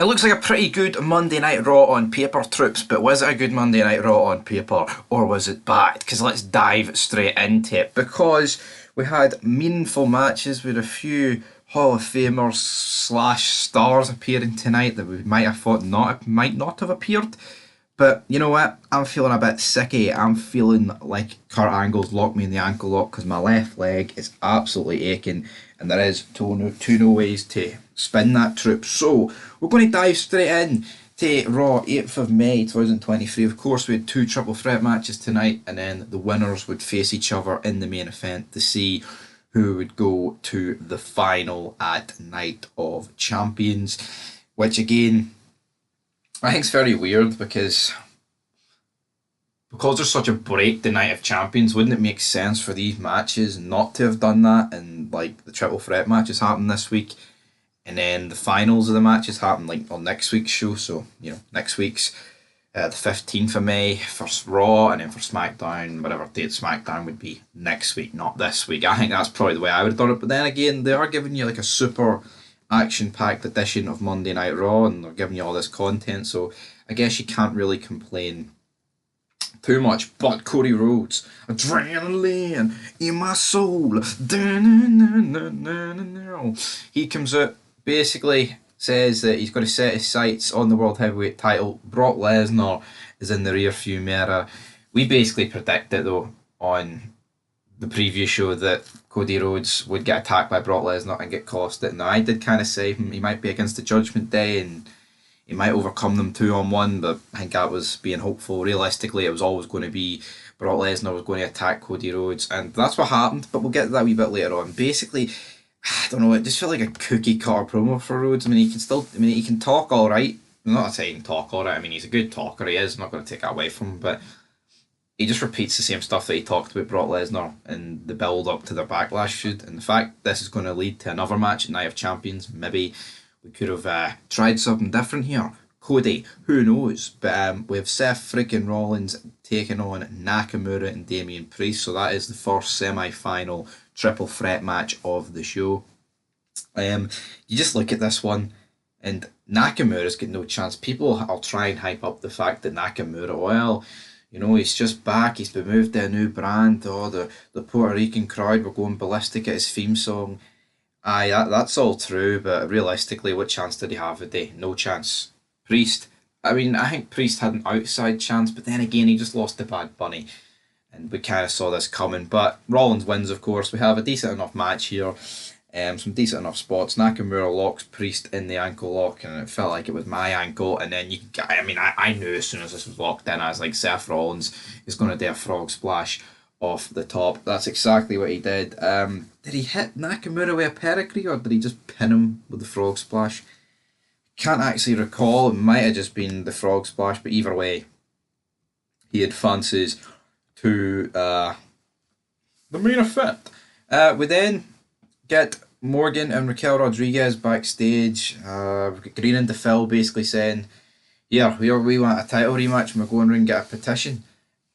It looks like a pretty good Monday Night Raw on paper, troops, but was it a good Monday Night Raw on paper, or was it bad? Because let's dive straight into it. Because we had meaningful matches with a few Hall of Famers slash stars appearing tonight that we might have thought might not have appeared. But you know what? I'm feeling a bit sicky. I'm feeling like Kurt Angle's locked me in the ankle lock because my left leg is absolutely aching, and there is two no ways to spin that troop. So we're going to dive straight in to Raw 8th of May 2023. Of course, we had two triple threat matches tonight, and then the winners would face each other in the main event to see who would go to the final at Night of Champions, which again, I think it's very weird because there's such a break the Night of Champions, wouldn't it make sense for these matches not to have done that? And like the triple threat matches happen this week, and then the finals of the matches happen like on next week's show. So next week's the 15th of May for Raw, and then for SmackDown, whatever date SmackDown would be next week, not this week. I think that's probably the way I would have done it. But then again, they are giving you like a super action-packed edition of Monday Night Raw, and they're giving you all this content, so I guess you can't really complain too much. But Cody Rhodes, adrenaline in my soul, he comes out, basically says that he's going to set his sights on the World Heavyweight title. Brock Lesnar is in the rearview mirror. We basically predicted though on the previous show that Cody Rhodes would get attacked by Brock Lesnar and get cost it. Now, I did kind of say he might be against the Judgment Day and he might overcome them 2-on-1, but I think that was being hopeful. Realistically, it was always going to be Brock Lesnar was going to attack Cody Rhodes, and that's what happened, but we'll get to that a wee bit later on. Basically, I don't know, it just felt like a cookie cutter promo for Rhodes. He can talk alright. I'm not saying he can talk alright, I mean, he's a good talker, he is, I'm not going to take that away from him, but he just repeats the same stuff that he talked about Brock Lesnar in the build up to their Backlash feud. And the fact this is going to lead to another match at Night of Champions, maybe we could have tried something different here. Cody, who knows? But we have Seth freaking Rollins taking on Nakamura and Damian Priest. So that is the first semi-final triple threat match of the show. You just look at this one, and Nakamura's got no chance. People will try and hype up the fact that Nakamura, well, he's just back, he's been moved to a new brand, the Puerto Rican crowd were going ballistic at his theme song. Aye, that's all true, but realistically, what chance did he have today? No chance. Priest, I think Priest had an outside chance, but then again, he just lost to Bad Bunny, and we kind of saw this coming. But Rollins wins, of course. We have a decent enough match here. Some decent enough spots. Nakamura locks Priest in the ankle lock, and it felt like it was my ankle. And then I knew as soon as this was locked in, I was like, Seth Rollins is going to do a frog splash off the top. That's exactly what he did. Did he hit Nakamura with a pedigree, or did he just pin him with the frog splash? Can't actually recall. It might have just been the frog splash, but either way, he advances to the main event. We then get Morgan and Raquel Rodriguez backstage. We've got Green and DePhil basically saying, yeah, we want a title rematch and we're going around and get a petition.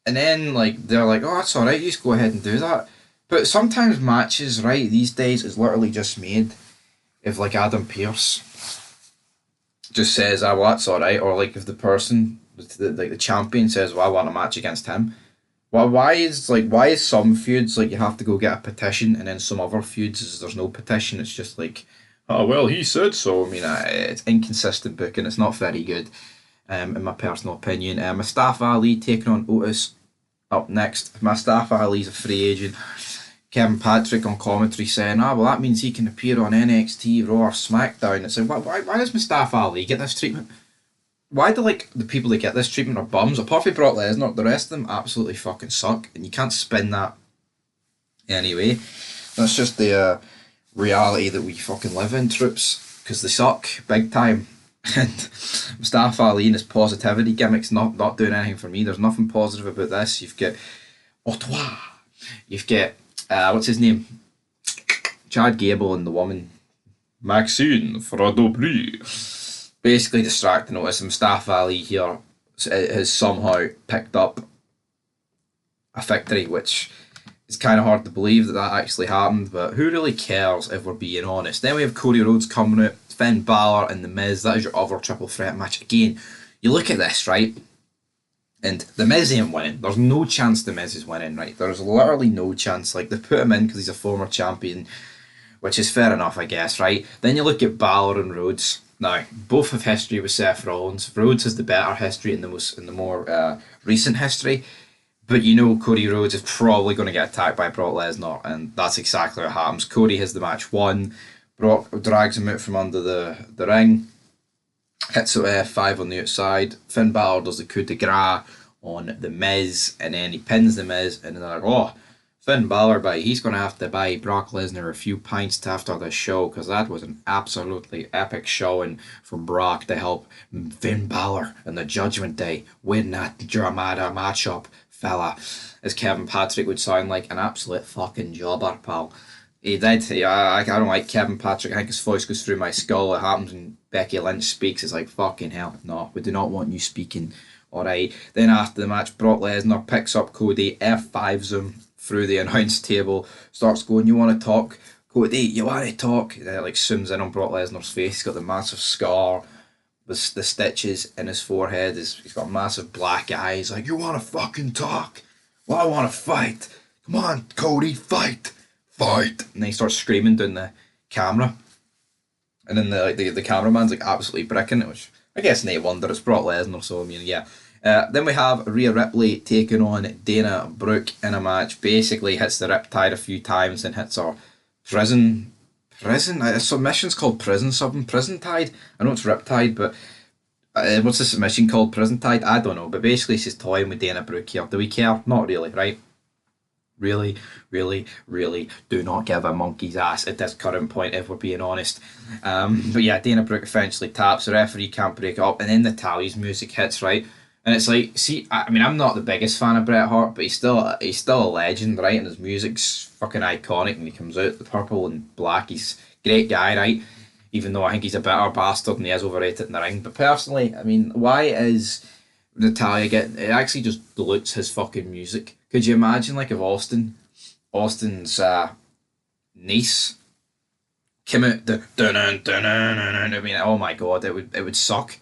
And then they're like, oh, that's alright, you just go ahead and do that. But sometimes matches, right, these days is literally just made if Adam Pearce just says, well, that's alright, or if the person, the champion says, well, I want a match against him. Why is some feuds you have to go get a petition, and then some other feuds there's no petition? It's just oh well, he said so. It's inconsistent booking. It's not very good, in my personal opinion. Mustafa Ali taking on Otis up next. Mustafa Ali's a free agent. Kevin Patrick on commentary saying, well, that means he can appear on NXT, Raw, or SmackDown. It's why does Mustafa Ali get this treatment? Why do the people that get this treatment are bums? Apart from Brock Lesnar, the rest of them absolutely fucking suck, and you can't spin that anyway. That's just the reality that we fucking live in, troops, because they suck big time. And Mustafa Ali and his positivity gimmicks not doing anything for me. There's nothing positive about this. You've got Ottawa. You've got what's his name? Chad Gable and the woman Maxine Fradobry. Basically distracting Otis. Mustafa Ali here has somehow picked up a victory, which is kind of hard to believe that actually happened, but who really cares if we're being honest? Then we have Cody Rhodes coming out, Finn Balor and The Miz. That is your other triple threat match. Again, you look at this, right? And The Miz ain't winning. There's no chance The Miz is winning, right? There's literally no chance. Like, they put him in because he's a former champion, which is fair enough, I guess, right? Then you look at Balor and Rhodes. Now, both have history with Seth Rollins. Rhodes has the better history in the more recent history. But you know Cody Rhodes is probably going to get attacked by Brock Lesnar, and that's exactly what happens. Cody has the match won. Brock drags him out from under the ring. Hits it F5 on the outside. Finn Balor does the coup de grace on The Miz, and then he pins The Miz, and they're like, oh, Finn Balor, he's going to have to buy Brock Lesnar a few pints after this show, because that was an absolutely epic showing from Brock to help Finn Balor in the Judgment Day win that Dramata matchup, fella. As Kevin Patrick would sound like, an absolute fucking jobber, pal. He did. I don't like Kevin Patrick. I think his voice goes through my skull. It happens when Becky Lynch speaks. It's like, fucking hell. No, we do not want you speaking. Alright. Then after the match, Brock Lesnar picks up Cody, F5s him through the announce table, starts going, you want to talk? Cody, you want to talk? And then, like, zooms in on Brock Lesnar's face. He's got the massive scar with the stitches in his forehead. He's got massive black eyes. Like, you want to fucking talk? Well, I want to fight. Come on, Cody, fight. Fight. And then he starts screaming down the camera. And then the cameraman's like absolutely bricking it, which I guess no wonder, it's Brock Lesnar, so I mean, yeah. Then we have Rhea Ripley taking on Dana Brooke in a match. Basically hits the Riptide a few times and hits her prison, a submission's called prison tide. I know it's Riptide, but what's the submission called? Prison tide? I don't know, but basically she's toying with Dana Brooke here. Do we care? Not really, right? Really, really, really do not give a monkey's ass at this current point, if we're being honest. But yeah, Dana Brooke eventually taps, the referee can't break it up, and then Natalya's music hits, right? And it's like, see, I mean, I'm not the biggest fan of Bret Hart, but he's still a legend, right? And his music's fucking iconic when he comes out, the purple and black. He's a great guy, right? Even though I think he's a bitter bastard and he is overrated in the ring. But personally, I mean, why is Natalya getting... It actually just dilutes his fucking music. Could you imagine, like, if Austin's niece came out the I mean, oh my god, it would suck.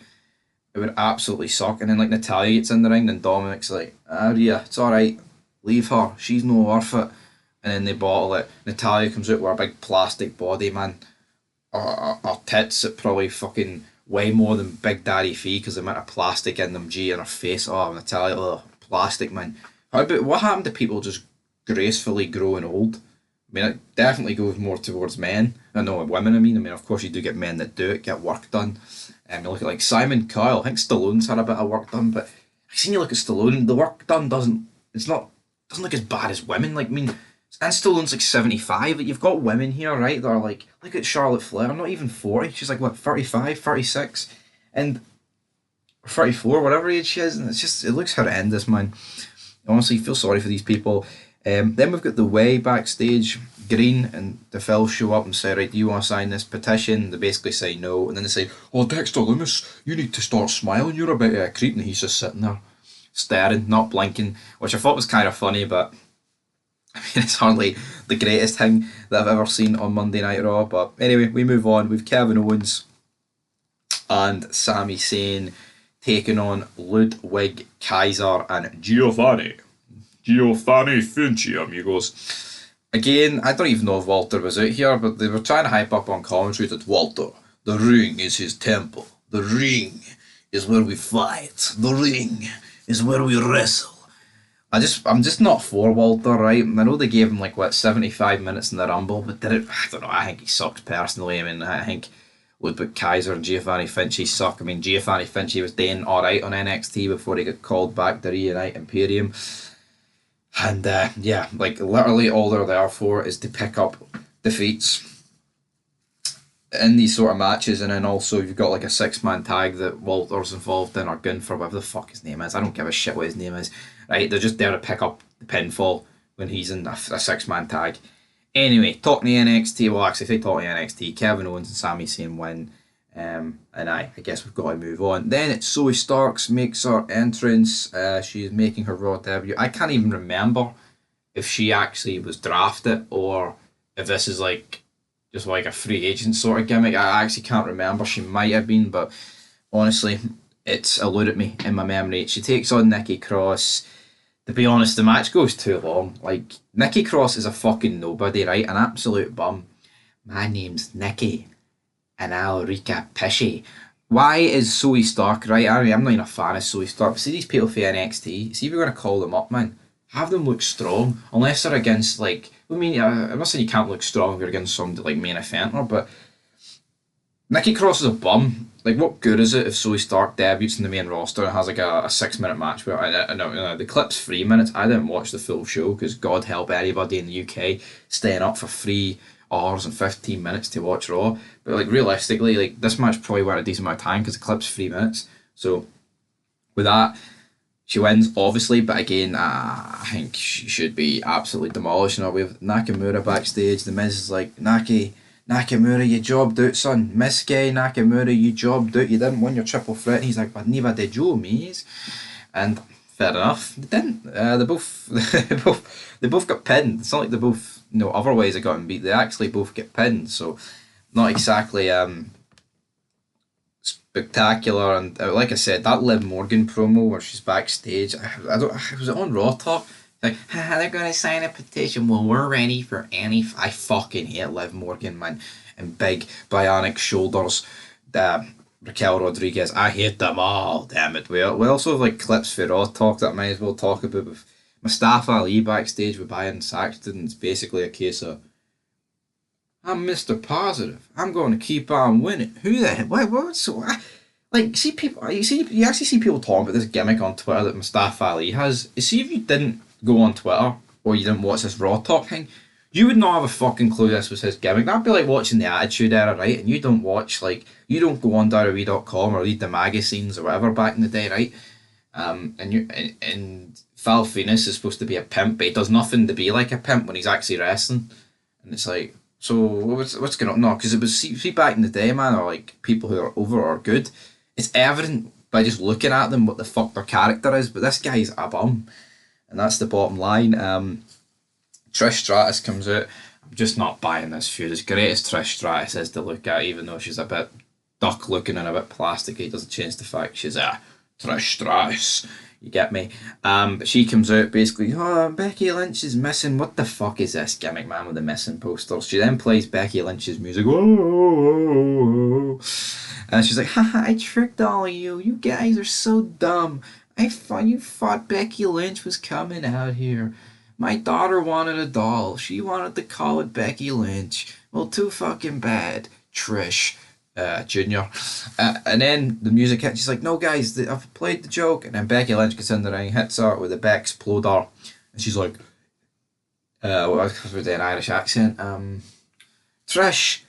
It would absolutely suck. And then, like, Natalya gets in the ring, and Dominic's like, Rhea, it's alright, leave her, she's no worth it. And then they bottle it. Natalya comes out with a big plastic body, man. Her tits that probably fucking way more than Big Daddy Fee because the amount of plastic in them, G, and her face. Oh, Natalya, plastic, man. How about what happened to people just gracefully growing old? I mean, it definitely goes more towards men. I know women, I mean, of course you do get men that do it, get work done. You look at like Simon Cowell, I think Stallone's had a bit of work done, but I've seen you look at Stallone, the work done doesn't look as bad as women. Like, I mean, and Stallone's like 75, but you've got women here, right, that are like, look at Charlotte Flair, not even 40, she's like, what, 35, 36, and 34, whatever age she is, and it's just, it looks horrendous, man. Honestly, feel sorry for these people. Then we've got the Way backstage. Green and the Phil show up and say, right, do you want to sign this petition? They basically say no, and then they say, oh, Dexter Lumis, you need to start smiling, you're a bit of a creep, and he's just sitting there staring, not blinking, which I thought was kind of funny, but I mean, it's hardly the greatest thing that I've ever seen on Monday Night Raw. But anyway, we move on. We've Kevin Owens and Sami Zayn taking on Ludwig Kaiser and Giovanni Vinci, amigos. Again, I don't even know if Walter was out here, but they were trying to hype up on commentary that Walter, the ring is his temple. The ring is where we fight. The ring is where we wrestle. I'm just not for Walter, right? I know they gave him like, what, 75 minutes in the Rumble, but did it? I don't know, I think he sucked personally. I mean, I think Ludwig Kaiser and Giovanni Vinci suck. I mean, Giovanni Vinci was doing alright on NXT before he got called back to reunite Imperium. And yeah, like literally all they're there for is to pick up defeats in these sort of matches, and then also you've got like a 6-man tag that Walter's involved in, or Gunther, whatever the fuck his name is. I don't give a shit what his name is. Right, they're just there to pick up the pinfall when he's in a 6-man tag. Anyway, talking to NXT, well actually if they talk to NXT, Kevin Owens and Sami Zayn win. And I guess we've got to move on. Then it's Zoe Starks makes her entrance. She's making her Raw debut. I can't even remember if she actually was drafted or if this is like just like a free agent sort of gimmick. I actually can't remember. She might have been, but honestly, it's eluded me in my memory. She takes on Nikki Cross. To be honest, the match goes too long. Like, Nikki Cross is a fucking nobody, right? An absolute bum. My name's Nikki, and I'll wreak a pishy. Why is Zoe Stark, right? I mean, I'm not even a fan of Zoe Stark, but see these people for NXT, see if you're going to call them up, man, have them look strong, unless they're against, like, I mean, I'm not saying you can't look strong if you're against some, like, main eventer, but Nikki Cross is a bum. Like, what good is it if Zoe Stark debuts in the main roster and has like a 6 minute match? Where I know the clip's 3 minutes. I didn't watch the full show because God help anybody in the UK staying up for 3 hours and 15 minutes to watch Raw. But like realistically, like this match probably went a decent amount of time because the clip's 3 minutes. So with that, she wins obviously, but again, I think she should be absolutely demolished. We have Nakamura backstage. The Miz is like, Nakamura, you jobbed out, son. Miss Gay Nakamura, you jobbed out. You didn't win your triple threat. And he's like, but neither did you, mate. And fair enough, they didn't. They both, they both got pinned. It's not like they both, other ways they got beat. They actually both get pinned. So not exactly spectacular. And like I said, that Liv Morgan promo where she's backstage, I don't, was it on Raw Talk? Like, they're gonna sign a petition. Well, we're ready for any. I fucking hate Liv Morgan, man, and big bionic shoulders. Raquel Rodriguez, I hate them all. Damn it. We also have like clips for Raw Talk that I might as well talk about with Mustafa Ali backstage with Byron Saxton. It's basically a case of, I'm Mr. Positive. I'm going to keep on winning. Who the hell? What? So, like, see people. You actually see people talking about this gimmick on Twitter that Mustafa Ali has. You see, if you didn't go on Twitter or you didn't watch this Raw Talk thing, you would not have a fucking clue this was his gimmick. That'd be like watching the Attitude Era, right? And you don't watch, like, you don't go on WWE.com or read the magazines or whatever back in the day, right? And Val Venus is supposed to be a pimp, but he does nothing to be like a pimp when he's actually wrestling. And it's like, so what's going on? No, because it was, see back in the day, man, or like people who are over or good, it's evident by just looking at them what the fuck their character is, but this guy's a bum. And that's the bottom line. Trish Stratus comes out. I'm just not buying this feud. As great as Trish Stratus is to look at, even though she's a bit duck looking and a bit plasticky, it doesn't change the fact she's a Trish Stratus. You get me? But she comes out basically, oh, Becky Lynch is missing. What the fuck is this gimmick, man, with the missing posters? She then plays Becky Lynch's music. Whoa. And she's like, haha, I tricked all of you. You guys are so dumb. You thought Becky Lynch was coming out here. My daughter wanted a doll. She wanted to call it Becky Lynch. Well, too fucking bad, Trish Jr. And then the music hits. She's like, no, guys, I've played the joke. And then Becky Lynch gets in the ring, hits her with a Beck Exploder. And she's like, with an Irish accent, Trish.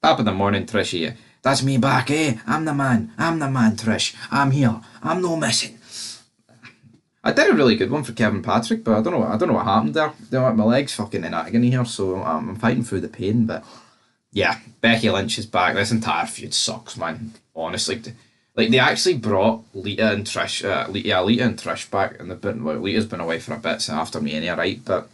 Top of the morning, Trish here. That's me back, eh? I'm the man, Trish. I'm here. I'm no missing. I did a really good one for Kevin Patrick, but I don't know what happened there. My leg's fucking in agony here, so I'm fighting through the pain. But yeah, Becky Lynch is back. This entire feud sucks, man. Honestly, like they actually brought Lita and Trish. Lita and Trish back, and Lita's been away for a bit since after Mania, right? But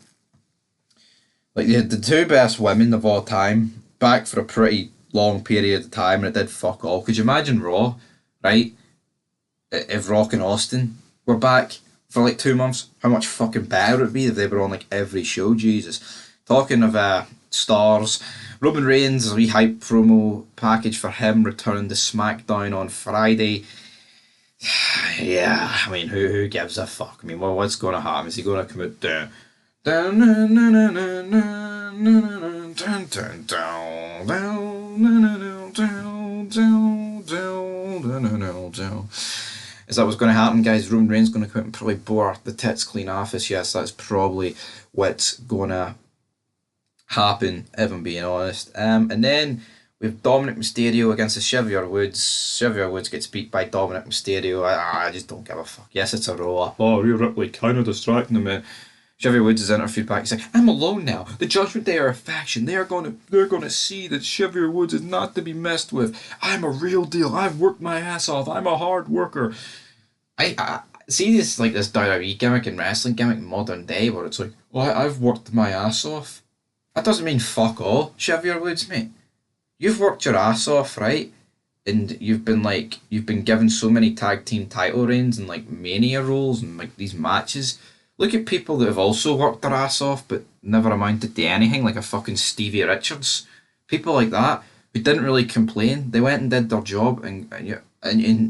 like they had the two best women of all time back for a pretty long period of time, and it did fuck all. Could you imagine Raw, right? If Rock and Austin were back for like 2 months, how much fucking better it would be if they were on like every show. Jesus. Talking of stars, Roman Reigns' re-hype promo package for him returned to SmackDown on Friday. Yeah, I mean, who gives a fuck? I mean, what's going to happen? Is he going to come out down? Is that what's going to happen, guys? Roman Reigns going to come out and probably bore the tits clean off us. Yes, that's probably what's going to happen, if I'm being honest. And then we have Dominic Mysterio against the Xavier Woods. Xavier Woods gets beat by Dominic Mysterio. I just don't give a fuck. Yes, it's a roll-up. Oh, Rhea Ripley kind of distracting him, man. Xavier Woods is interviewed back. He's like, I'm alone now. The Judgment Day are a faction. They're going to see that Xavier Woods is not to be messed with. I'm a real deal. I've worked my ass off. I'm a hard worker. I see this WWE gimmick and wrestling gimmick in modern day where it's like, well, I've worked my ass off. That doesn't mean fuck all, Shiv your Woods, mate. You've worked your ass off, right? And you've been given so many tag team title reigns and like mania roles and like these matches. Look at people that have also worked their ass off but never amounted to anything, like a fucking Stevie Richards. People like that who didn't really complain. They went and did their job, and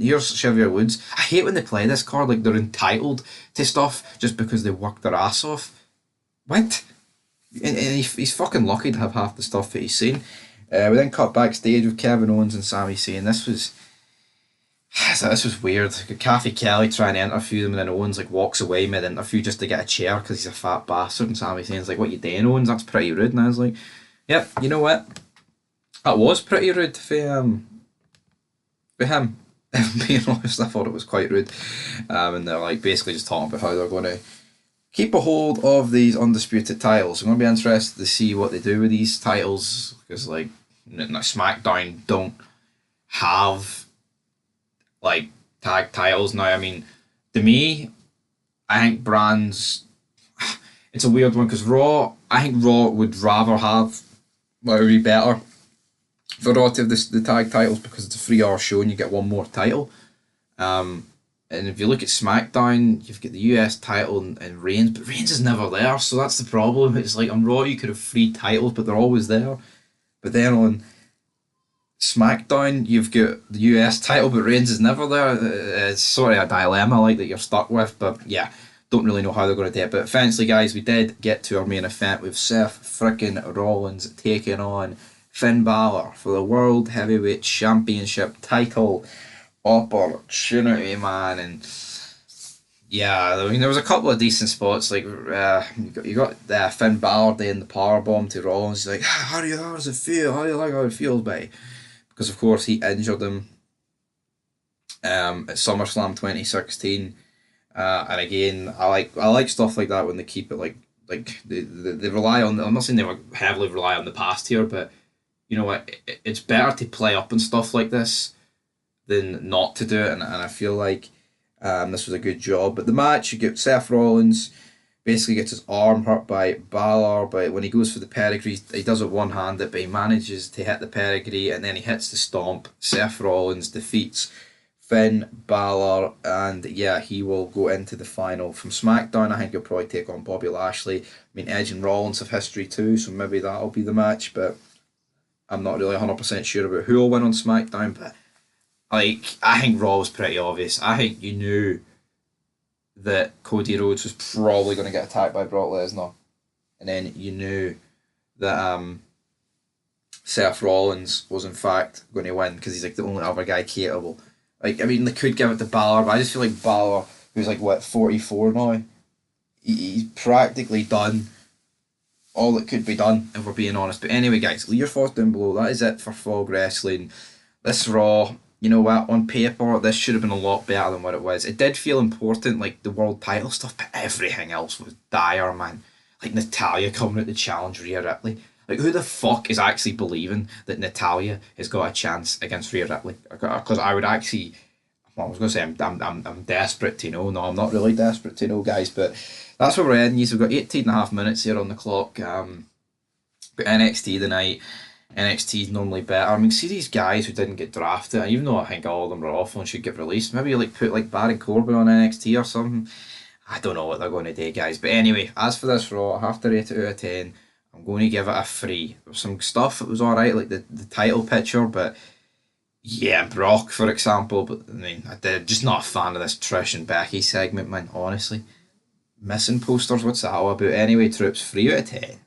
here's Xavier Woods. I hate when they play this card like they're entitled to stuff just because they worked their ass off. What? And he's fucking lucky to have half the stuff that he's seen. We then cut backstage with Kevin Owens and Sami Zayn. This was weird. Kathy Kelly trying to interview them, and then Owens like walks away mid interview just to get a chair because he's a fat bastard. And Sami Zayn's like, "What you doing, Owens? That's pretty rude." And I was like, "Yep, you know what? That was pretty rude for him." If I'm being honest, I thought it was quite rude. And they're like basically just talking about how they're going to keep a hold of these undisputed titles. I'm going to be interested to see what they do with these titles because like SmackDown don't have like tag titles now. I mean, to me, I think brands. It's a weird one because Raw. I think Raw would rather have. Well, it would be better for Raw to have the tag titles because it's a 3 hour show and you get one more title. And if you look at SmackDown, you've got the US title and Reigns, but Reigns is never there, so that's the problem. It's like on Raw you could have 3 titles, but they're always there. But then on SmackDown, you've got the US title, but Reigns is never there. It's sort of a dilemma like that you're stuck with, but yeah, don't really know how they're going to do it. But eventually, guys, we did get to our main event with Seth frickin' Rollins taking on Finn Balor for the World Heavyweight Championship title opportunity, man. And yeah, I mean, there was a couple of decent spots. Like you got Finn Balor doing the powerbomb to Rollins. He's like, how does it feel? How do you like how it feels, babe? Because of course he injured him at SummerSlam 2016. And again, I like stuff like that when they keep it like they rely on. I'm not saying they were heavily rely on the past here, but you know what? It's better to play up and stuff like this than not to do it, and I feel like this was a good job. But the match, you get Seth Rollins basically gets his arm hurt by Balor, but when he goes for the pedigree, he does it one-handed, but he manages to hit the pedigree, and then he hits the stomp. Seth Rollins defeats Finn Balor, and yeah, he will go into the final from SmackDown. I think he'll probably take on Bobby Lashley. I mean, Edge and Rollins have history too, so maybe that'll be the match, but I'm not really 100% sure about who will win on SmackDown, but like, I think Raw was pretty obvious. I think you knew that Cody Rhodes was probably going to get attacked by Brock Lesnar. And then you knew that Seth Rollins was in fact going to win because he's like the only other guy capable. Like, I mean, they could give it to Balor, but I just feel like Balor, who's like, what, 44 now? He's practically done all that could be done, if we're being honest. But anyway, guys, leave your thoughts down below. That is it for Fog Wrestling. This Raw, you know what, on paper, this should have been a lot better than what it was. It did feel important, like the world title stuff, but everything else was dire, man. Like Natalia coming out to challenge Rhea Ripley. Like, who the fuck is actually believing that Natalia has got a chance against Rhea Ripley? Because I would actually, well, I was going to say I'm desperate to know. No, I'm not really desperate to know, guys, but that's what we're in. We've got 18.5 minutes here on the clock. But NXT tonight. NXT is normally better. I mean, see these guys who didn't get drafted, even though I think all of them are awful and should get released, maybe like put like Baron Corbin on NXT or something. I don't know what they're going to do, guys. But anyway, as for this Raw, I have to rate it out of 10. I'm going to give it a 3. There was some stuff that was alright, like the title picture, but yeah, Brock, for example. But I mean, just not a fan of this Trish and Becky segment, man, honestly. Missing posters, what's that all about? Anyway, troops, 3 out of 10.